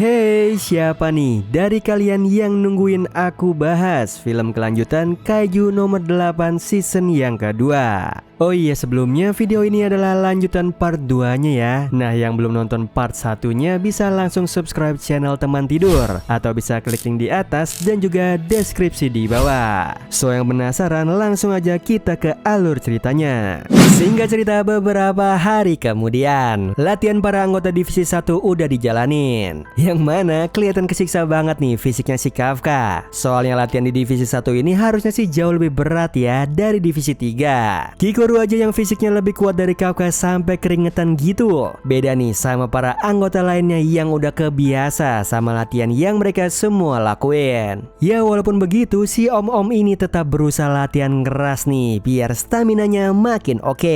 Hey, siapa nih dari kalian yang nungguin aku bahas film kelanjutan Kaiju nomor 8 season yang kedua? Oh iya, sebelumnya video ini adalah lanjutan part 2-nya ya. Nah, yang belum nonton part 1-nya bisa langsung subscribe channel Teman Tidur atau bisa klik link di atas dan juga deskripsi di bawah. So, yang penasaran langsung aja kita ke alur ceritanya. Singkat cerita, beberapa hari kemudian latihan para anggota divisi 1 udah dijalanin. Yang mana kelihatan kesiksa banget nih fisiknya si Kafka. Soalnya latihan di divisi 1 ini harusnya sih jauh lebih berat ya dari divisi 3. Kikoru aja yang fisiknya lebih kuat dari Kafka sampai keringetan gitu. Beda nih sama para anggota lainnya yang udah kebiasa sama latihan yang mereka semua lakuin. Ya walaupun begitu, si om-om ini tetap berusaha latihan keras nih biar staminanya makin oke.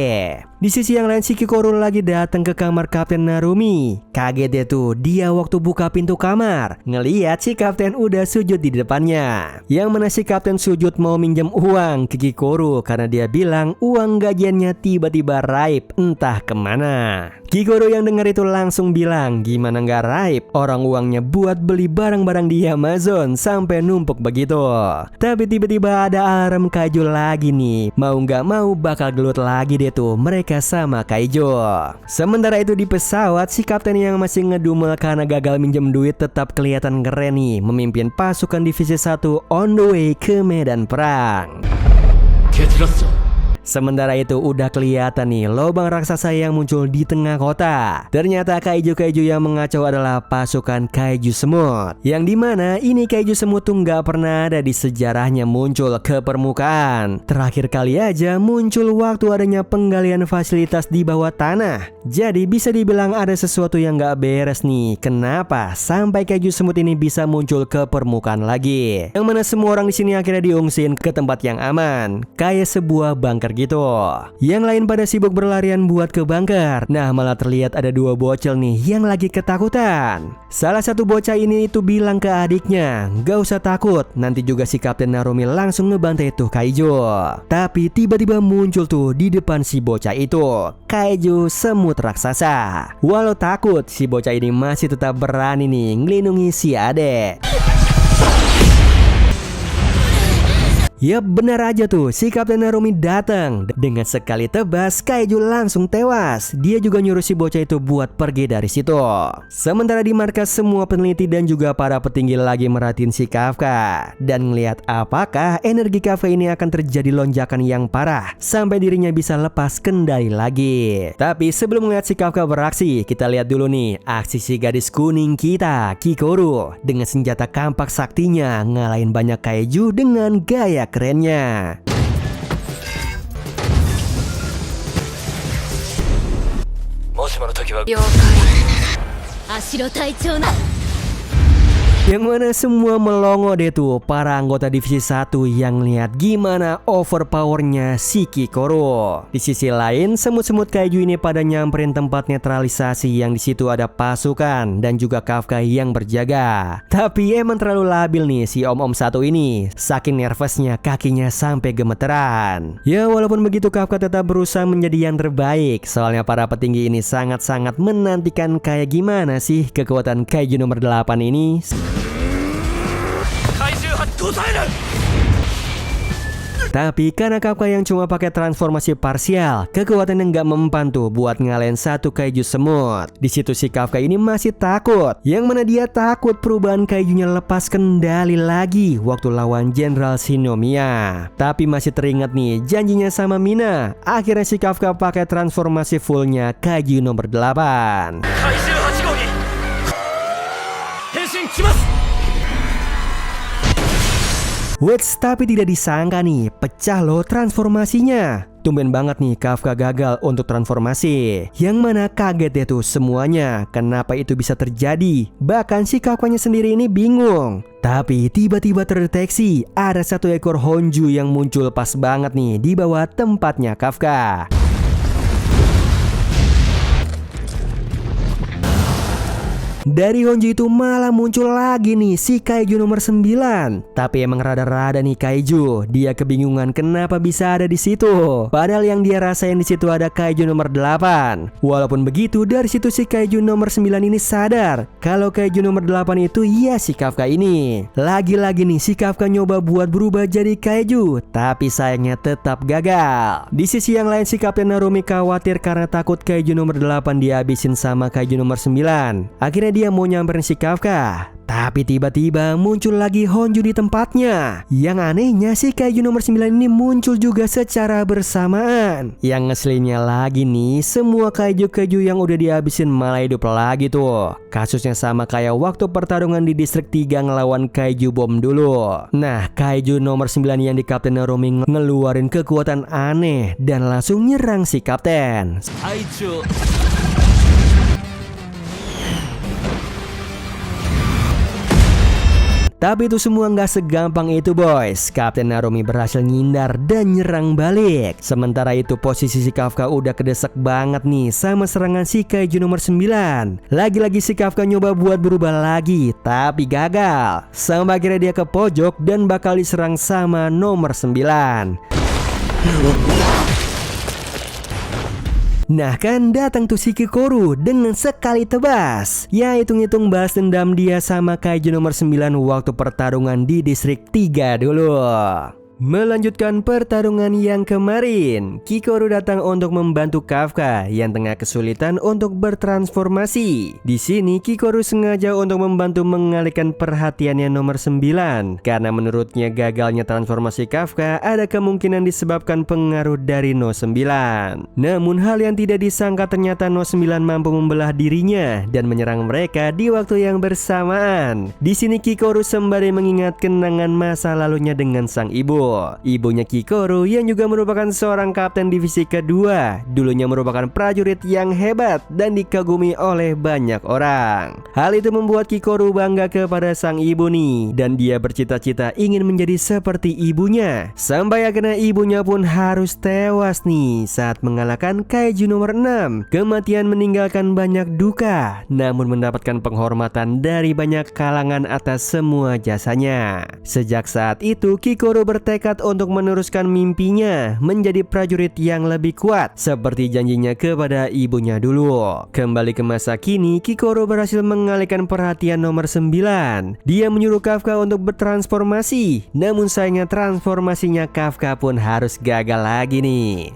Di sisi yang lain, si Kikoru lagi datang ke kamar Kapten Narumi. Kaget deh tuh dia waktu buka pintu kamar, ngeliat si Kapten udah sujud di depannya. Yang mana si Kapten sujud mau minjem uang ke Kikoru karena dia bilang uang gajiannya tiba-tiba raib entah kemana. Kikoru yang dengar itu langsung bilang, gimana nggak raib? Orang uangnya buat beli barang-barang di Amazon sampai numpuk begitu. Tapi tiba-tiba ada alarm kaiju lagi nih. Mau nggak mau bakal gelut lagi deh tuh mereka sama kaiju. Sementara itu di pesawat, si kapten yang masih ngedumel karena gagal minjem duit tetap kelihatan keren nih, memimpin pasukan divisi 1 on the way ke medan perang. Sementara itu udah kelihatan nih lubang raksasa yang muncul di tengah kota. Ternyata kaiju-kaiju yang mengacau adalah pasukan kaiju semut. Yang dimana ini kaiju semut tuh nggak pernah ada di sejarahnya muncul ke permukaan. Terakhir kali aja muncul waktu adanya penggalian fasilitas di bawah tanah. Jadi bisa dibilang ada sesuatu yang nggak beres nih. Kenapa sampai kaiju semut ini bisa muncul ke permukaan lagi? Yang mana semua orang di sini akhirnya diungsiin ke tempat yang aman, kayak sebuah bunker gitu. Yang lain pada sibuk berlarian buat ke bunker. Nah, malah terlihat ada dua bocil nih yang lagi ketakutan. Salah satu bocah ini itu bilang ke adiknya, gak usah takut, nanti juga si Kapten Narumi langsung ngebantai tuh kaiju. Tapi tiba-tiba muncul tuh di depan si bocah itu kaiju semut raksasa. Walau takut, si bocah ini masih tetap berani nih ngelindungi si adek. Yap, benar aja tuh, si Kapten Narumi datang. Dengan sekali tebas, kaiju langsung tewas. Dia juga nyuruh si bocah itu buat pergi dari situ. Sementara di markas, semua peneliti dan juga para petinggi lagi merhatiin si Kafka dan ngelihat apakah energi Kafka ini akan terjadi lonjakan yang parah sampai dirinya bisa lepas kendali lagi. Tapi sebelum melihat si Kafka beraksi, kita lihat dulu nih aksi si gadis kuning kita, Kikoru, dengan senjata kampak saktinya ngalahin banyak kaiju dengan gaya kerennya. Yang mana semua melongo deh tuh para anggota divisi 1 yang lihat gimana overpowernya si Kikoru. Di sisi lain, semut-semut kaiju ini pada nyamperin tempat netralisasi yang di situ ada pasukan dan juga Kafka yang berjaga. Tapi emang terlalu labil nih si om-om satu ini. Saking nervousnya kakinya sampai gemeteran. Ya walaupun begitu Kafka tetap berusaha menjadi yang terbaik. Soalnya para petinggi ini sangat-sangat menantikan kayak gimana sih kekuatan kaiju nomor 8 ini. Tapi karena Kafka yang cuma pakai transformasi parsial, kekuatan yang nggak mempan tuh buat ngalahin satu kaiju semut. Di situ si Kafka ini masih takut. Yang mana dia takut perubahan kaijunya lepas kendali lagi waktu lawan Jenderal Shinomiya. Tapi masih teringat nih janjinya sama Mina. Akhirnya si Kafka pakai transformasi fullnya kaiju nomor 8. Wets, tapi tidak disangka nih, pecah loh transformasinya. Tumben banget nih Kafka gagal untuk transformasi. Yang mana kaget deh tuh semuanya, kenapa itu bisa terjadi. Bahkan si Kafkanya sendiri ini bingung. Tapi tiba-tiba terdeteksi ada satu ekor Honju yang muncul pas banget nih di bawah tempatnya Kafka. Dari Honjo itu malah muncul lagi nih si Kaiju nomor 9. Tapi emang rada-rada nih Kaiju, dia kebingungan kenapa bisa ada di situ. Padahal yang dia rasain di situ ada Kaiju nomor 8. Walaupun begitu, dari situ si Kaiju nomor 9 ini sadar kalau Kaiju nomor 8 itu ya si Kafka ini. Lagi-lagi nih si Kafka nyoba buat berubah jadi Kaiju, tapi sayangnya tetap gagal. Di sisi yang lain si Kapten Narumi khawatir karena takut Kaiju nomor 8 dihabisin sama Kaiju nomor 9. Akhirnya dia mau nyamperin si Kafka. Tapi tiba-tiba muncul lagi Honjo di tempatnya. Yang anehnya si Kaiju nomor 9 ini muncul juga secara bersamaan. Yang ngeselinnya lagi nih, semua Kaiju-Kaiju yang udah dihabisin malah hidup lagi tuh. Kasusnya sama kayak waktu pertarungan di distrik 3 ngelawan Kaiju bom dulu. Nah, Kaiju nomor 9 yang di Kapten Narumi ngeluarin kekuatan aneh dan langsung nyerang si Kapten. Aichu. Tapi itu semua nggak segampang itu boys. Kapten Narumi berhasil ngindar dan nyerang balik. Sementara itu posisi si Kafka udah kedesak banget nih sama serangan si Kaiju nomor 9. Lagi-lagi si Kafka nyoba buat berubah lagi, tapi gagal. Sampai akhirnya dia ke pojok dan bakal diserang sama nomor 9. Nah kan datang tuh si Kikoru dengan sekali tebas. Ya hitung-hitung balas dendam dia sama Kaiju nomor 9 waktu pertarungan di distrik 3 dulu. Melanjutkan pertarungan yang kemarin, Kikoru datang untuk membantu Kafka yang tengah kesulitan untuk bertransformasi. Di sini Kikoru sengaja untuk membantu mengalihkan perhatiannya nomor 9 karena menurutnya gagalnya transformasi Kafka ada kemungkinan disebabkan pengaruh dari No 9. Namun hal yang tidak disangka ternyata No 9 mampu membelah dirinya dan menyerang mereka di waktu yang bersamaan. Di sini Kikoru sembari mengingat kenangan masa lalunya dengan sang ibu. Ibunya Kikoru yang juga merupakan seorang kapten divisi kedua, dulunya merupakan prajurit yang hebat dan dikagumi oleh banyak orang. Hal itu membuat Kikoru bangga kepada sang ibu nih, dan dia bercita-cita ingin menjadi seperti ibunya. Sampai akhirnya ibunya pun harus tewas nih saat mengalahkan Kaiju nomor 6. Kematian meninggalkan banyak duka, namun mendapatkan penghormatan dari banyak kalangan atas semua jasanya. Sejak saat itu Kikoru bertekad untuk meneruskan mimpinya menjadi prajurit yang lebih kuat seperti janjinya kepada ibunya dulu. Kembali ke masa kini, Kikoru berhasil mengalihkan perhatian nomor 9. Dia menyuruh Kafka untuk bertransformasi, namun sayangnya transformasinya Kafka pun harus gagal lagi nih.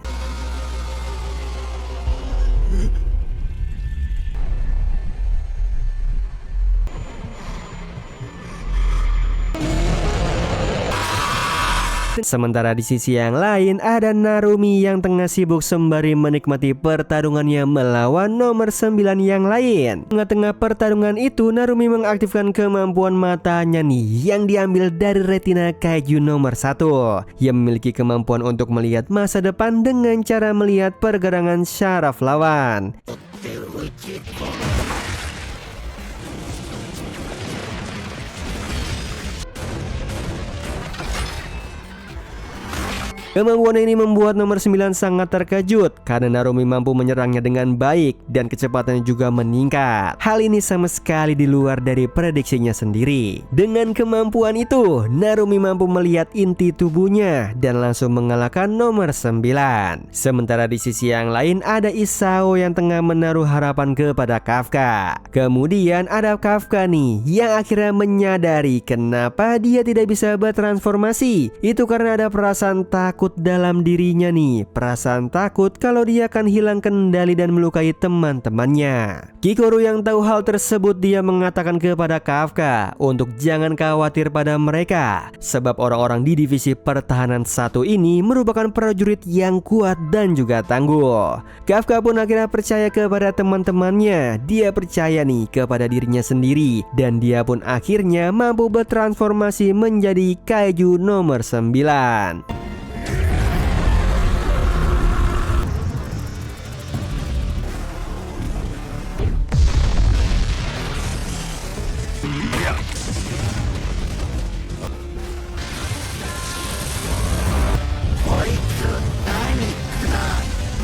Sementara di sisi yang lain ada Narumi yang tengah sibuk sembari menikmati pertarungannya melawan nomor 9 yang lain. Tengah-tengah pertarungan itu Narumi mengaktifkan kemampuan matanya nih yang diambil dari retina Kaiju nomor 1 yang memiliki kemampuan untuk melihat masa depan dengan cara melihat pergerakan syaraf lawan. Kemampuan ini membuat nomor 9 sangat terkejut karena Narumi mampu menyerangnya dengan baik dan kecepatannya juga meningkat. Hal ini sama sekali di luar dari prediksinya sendiri. Dengan kemampuan itu, Narumi mampu melihat inti tubuhnya dan langsung mengalahkan nomor 9. Sementara di sisi yang lain ada Isao yang tengah menaruh harapan kepada Kafka. Kemudian ada Kafka nih yang akhirnya menyadari kenapa dia tidak bisa bertransformasi. Itu karena ada perasaan takut dalam dirinya nih. Perasaan takut kalau dia akan hilang kendali dan melukai teman-temannya. Kikoru yang tahu hal tersebut, dia mengatakan kepada Kafka untuk jangan khawatir pada mereka, sebab orang-orang di divisi pertahanan 1 ini merupakan prajurit yang kuat dan juga tangguh. Kafka pun akhirnya percaya kepada teman-temannya. Dia percaya nih kepada dirinya sendiri dan dia pun akhirnya mampu bertransformasi menjadi Kaiju nomor 9.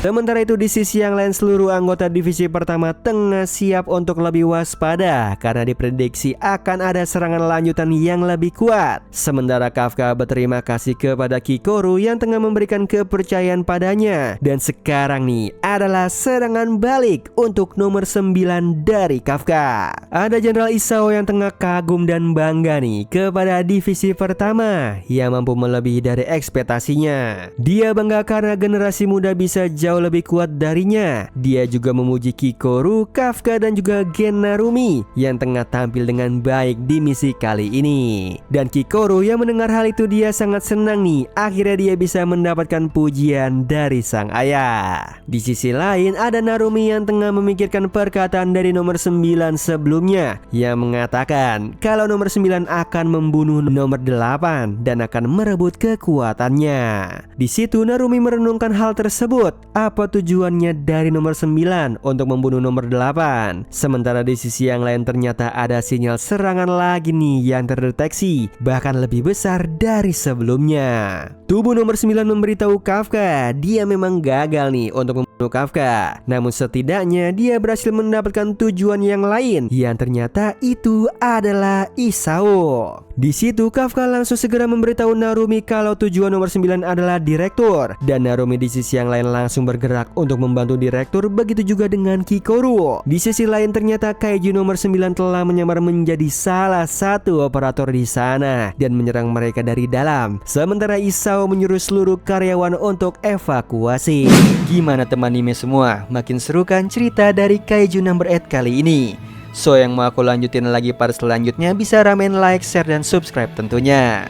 Sementara itu di sisi yang lain seluruh anggota divisi pertama tengah siap untuk lebih waspada karena diprediksi akan ada serangan lanjutan yang lebih kuat. Sementara Kafka berterima kasih kepada Kikoru yang tengah memberikan kepercayaan padanya. Dan sekarang nih adalah serangan balik untuk nomor 9 dari Kafka. Ada Jenderal Isao yang tengah kagum dan bangga nih kepada divisi pertama yang mampu melebihi dari ekspektasinya. Dia bangga karena generasi muda bisa jauh lebih kuat darinya. Dia juga memuji Kikoru, Kafka dan juga Gen Narumi yang tengah tampil dengan baik di misi kali ini. Dan Kikoru yang mendengar hal itu dia sangat senang nih. Akhirnya dia bisa mendapatkan pujian dari sang ayah. Di sisi lain ada Narumi yang tengah memikirkan perkataan dari nomor 9 sebelumnya yang mengatakan kalau nomor 9 akan membunuh nomor 8 dan akan merebut kekuatannya. Di situ Narumi merenungkan hal tersebut. Apa tujuannya dari nomor 9 untuk membunuh nomor 8? Sementara di sisi yang lain ternyata ada sinyal serangan lagi nih yang terdeteksi, bahkan lebih besar dari sebelumnya. Tubuh nomor 9 memberitahu Kafka dia memang gagal nih untuk membunuh Kafka. Namun setidaknya dia berhasil mendapatkan tujuan yang lain yang ternyata itu adalah Isao. Di situ Kafka langsung segera memberitahu Narumi kalau tujuan nomor 9 adalah direktur. Dan Narumi di sisi yang lain langsung bergerak untuk membantu direktur, begitu juga dengan Kikoru. Di sisi lain ternyata Kaiju nomor 9 telah menyamar menjadi salah satu operator di sana dan menyerang mereka dari dalam. Sementara Isao menyuruh seluruh karyawan untuk evakuasi. Gimana teman anime semua? Makin seru kan cerita dari Kaiju number 8 kali ini? So yang mau aku lanjutin lagi part selanjutnya bisa ramen like, share dan subscribe tentunya.